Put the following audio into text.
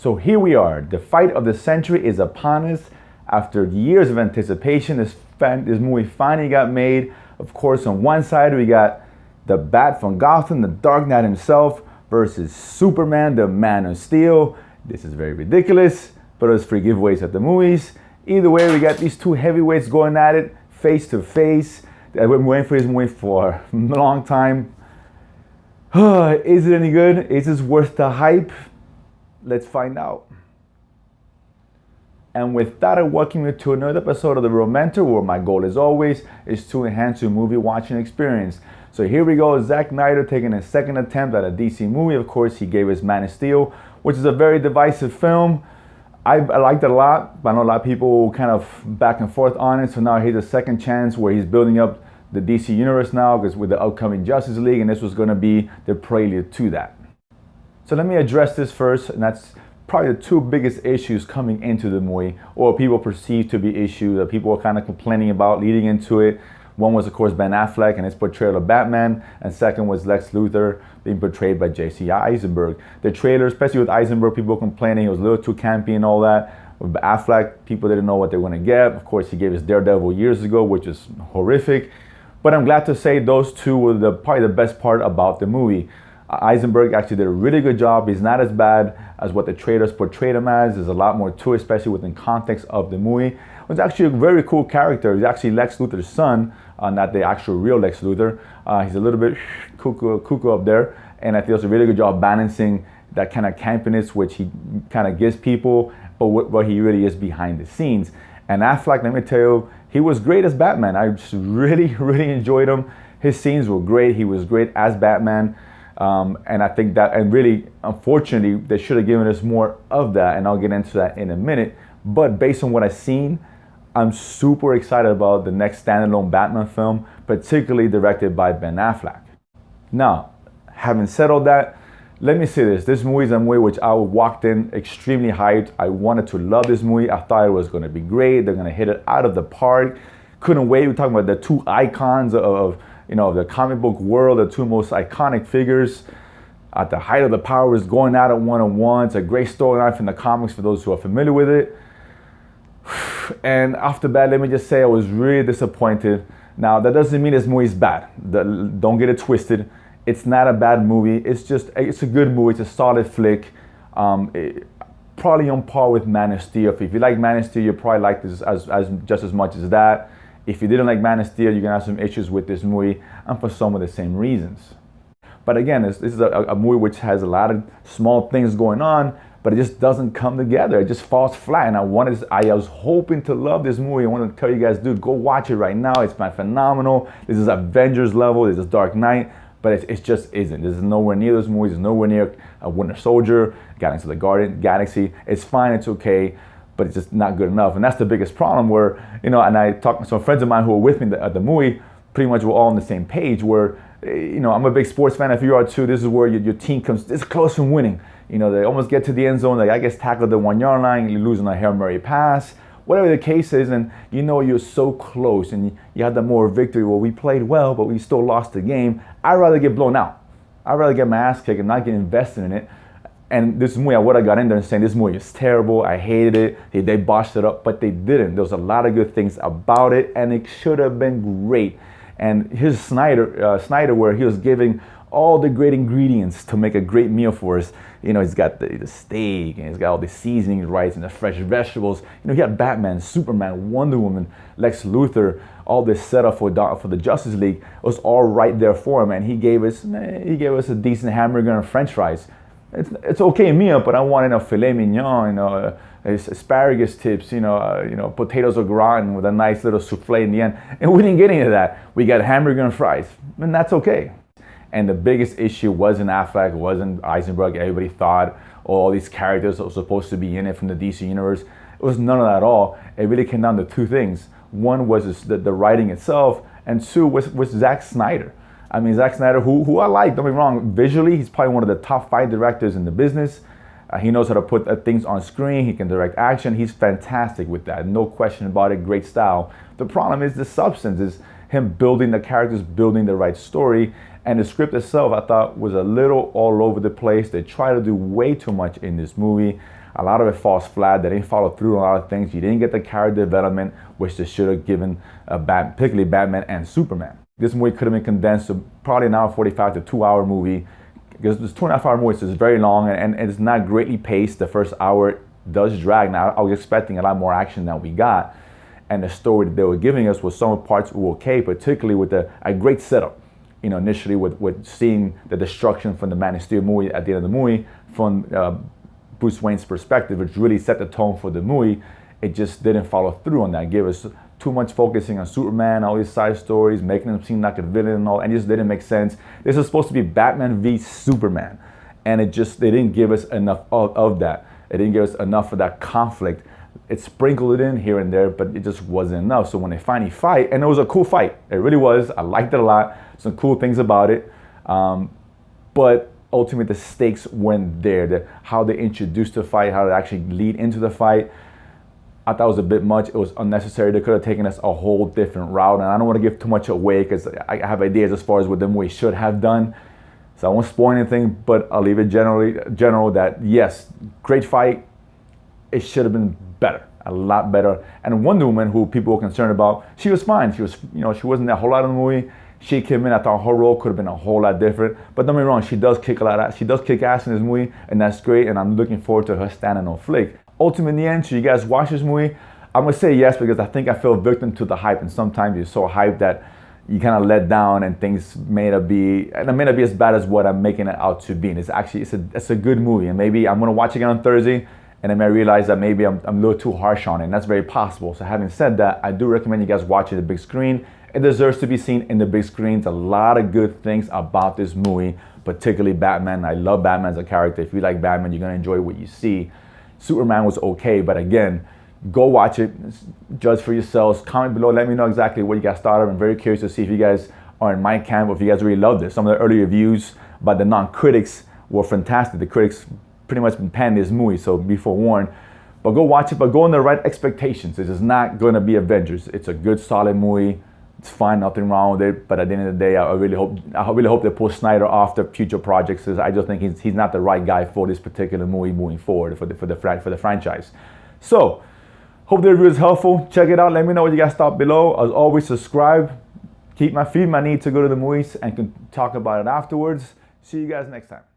So here we are. The fight of the century is upon us. After years of anticipation, this movie finally got made. Of course, on one side, we got the Bat from Gotham, the Dark Knight himself, versus Superman, the Man of Steel. This is very ridiculous, but it was free giveaways at the movies. Either way, we got these two heavyweights going at it, face to face. I've been waiting for this movie for a long time. Is it any good? Is this worth the hype? Let's find out. And with that, I welcome you to another episode of The Real Mentor, where my goal, as always, is to enhance your movie watching experience. So here we go, Zack Snyder taking his second attempt at a DC movie. Of course, he gave us Man of Steel, which is a very divisive film. I liked it a lot, but I know a lot of people kind of back and forth on it. So now here's a second chance where he's building up the DC universe now, because with the upcoming Justice League, and this was going to be the prelude to that. So let me address this first, and that's probably the two biggest issues coming into the movie, or people perceive to be issues that people are kind of complaining about leading into it. One was, of course, Ben Affleck and his portrayal of Batman, and second was Lex Luthor being portrayed by Jesse Eisenberg. The trailer, especially with Eisenberg, people complaining it was a little too campy and all that. With Affleck, people didn't know what they were going to get. Of course, he gave us Daredevil years ago, which is horrific. But I'm glad to say those two were probably the best part about the movie. Eisenberg actually did a really good job. He's not as bad as what the trailers portrayed him as. There's a lot more to it, especially within context of the movie. It's actually a very cool character. He's actually Lex Luthor's son, not the actual real Lex Luthor. He's a little bit cuckoo up there, and I think it's a really good job balancing that kind of campiness which he kind of gives people, but what he really is behind the scenes. And Affleck, let me tell you, he was great as Batman. I just really enjoyed him. His scenes were great. He was great as Batman. And I think that, and really, unfortunately, they should have given us more of that, and I'll get into that in a minute. But based on what I've seen, I'm super excited about the next standalone Batman film, particularly directed by Ben Affleck. Now, having said all that, let me say this. This movie is a movie which I walked in extremely hyped. I wanted to love this movie. I thought it was going to be great. They're going to hit it out of the park. Couldn't wait. We're talking about the two icons of the comic book world, the two most iconic figures at the height of the powers going at it one-on-one. It's a great storyline from the comics for those who are familiar with it. And off the bat, let me just say I was really disappointed. Now, that doesn't mean this movie is bad. Don't get it twisted. It's not a bad movie. It's a good movie. It's a solid flick. Probably on par with Man of Steel. If you like Man of Steel, you probably like this just as much as that. If you didn't like Man of Steel, you're going to have some issues with this movie, and for some of the same reasons. But again, this is a movie which has a lot of small things going on, but it just doesn't come together. It just falls flat. And I was hoping to love this movie. I want to tell you guys, dude, go watch it right now. It's phenomenal. This is Avengers level. This is Dark Knight. But it just isn't. This is nowhere near those movies. It's nowhere near Winter Soldier, Guardians of the Galaxy. It's fine. It's okay. But it's just not good enough. And that's the biggest problem where, and I talked to some friends of mine who were with me at the movie, pretty much we're all on the same page where, I'm a big sports fan. If you are too, this is where your team comes this close from winning. They almost get to the end zone. Like, I guess tackled the 1 yard line, you're losing a Hail Mary pass, whatever the case is. And you're so close and you had the more victory. Well, we played well, but we still lost the game. I'd rather get blown out. I'd rather get my ass kicked and not get invested in it. And this movie, I would have got in there and saying this movie is terrible. I hated it. They botched it up, but they didn't. There was a lot of good things about it, and it should have been great. And here's Snyder, where he was giving all the great ingredients to make a great meal for us. He's got the steak, and he's got all the seasonings, rice, and the fresh vegetables. He had Batman, Superman, Wonder Woman, Lex Luthor, all this setup for the Justice League. It was all right there for him, and he gave us a decent hamburger and French fries. It's okay meal, but I wanted a filet mignon, asparagus tips, potatoes au gratin with a nice little souffle in the end. And we didn't get any of that. We got hamburger and fries, and that's okay. And the biggest issue wasn't Affleck, wasn't Eisenberg. Everybody thought all these characters were supposed to be in it from the DC universe. It was none of that at all. It really came down to two things. One was the writing itself, and two was Zack Snyder. I mean, Zack Snyder, who I like, don't be wrong, visually, he's probably one of the top 5 directors in the business. He knows how to put things on screen. He can direct action. He's fantastic with that. No question about it. Great style. The problem is the substance, is him building the characters, building the right story. And the script itself, I thought, was a little all over the place. They try to do way too much in this movie. A lot of it falls flat. They didn't follow through on a lot of things. You didn't get the character development, which they should have given, particularly Batman and Superman. This movie could have been condensed to probably an hour 45 to 2 hour movie. Because this 2.5 hour movie is very long and it's not greatly paced. The first hour does drag. Now, I was expecting a lot more action than we got. And the story that they were giving us was some parts were okay, particularly with a great setup. You know, initially with seeing the destruction from the Man of Steel movie at the end of the movie from Bruce Wayne's perspective, which really set the tone for the movie. It just didn't follow through on that. It gave us too much focusing on Superman, all these side stories, making him seem like a villain and all, and it just didn't make sense. This is supposed to be Batman v Superman, and they didn't give us enough of that. It didn't give us enough of that conflict. It sprinkled it in here and there, but it just wasn't enough. So when they finally fight, and it was a cool fight, it really was. I liked it a lot. Some cool things about it, but ultimately the stakes weren't there. How they introduced the fight, how they actually lead into the fight, I thought it was a bit much. It was unnecessary. They could have taken us a whole different route, and I don't want to give too much away because I have ideas as far as what the movie should have done. So I won't spoil anything, but I'll leave it general that yes, great fight. It should have been better, a lot better. And Wonder Woman, who people were concerned about, she was fine. She was, she wasn't that whole lot in the movie. She came in. I thought her role could have been a whole lot different. But don't get me wrong, she does kick a lot of ass. She does kick ass in this movie, and that's great. And I'm looking forward to her standing on flick. Ultimately, in the end, should you guys watch this movie? I'm gonna say yes because I think I fell victim to the hype, and sometimes you're so hyped that you kind of let down, and things may not be as bad as what I'm making it out to be. And it's a good movie, and maybe I'm gonna watch it again on Thursday, and then I realize that maybe I'm a little too harsh on it, and that's very possible. So having said that, I do recommend you guys watch it the big screen. It deserves to be seen in the big screens. A lot of good things about this movie, particularly Batman. I love Batman as a character. If you like Batman, you're gonna enjoy what you see. Superman was okay, but again, go watch it, judge for yourselves. Comment below, let me know exactly what you guys thought of. I'm very curious to see if you guys are in my camp or if you guys really loved it. Some of the early reviews by the non-critics were fantastic. The critics pretty much been panning this movie, so be forewarned. But go watch it, but go in the right expectations. This is not gonna be Avengers. It's a good, solid movie. It's fine, nothing wrong with it. But at the end of the day, I really hope they pull Snyder off the future projects. I just think he's not the right guy for this particular movie moving forward for the franchise. So, hope the review is helpful. Check it out. Let me know what you guys thought below. As always, subscribe. Feed my need to go to the movies and can talk about it afterwards. See you guys next time.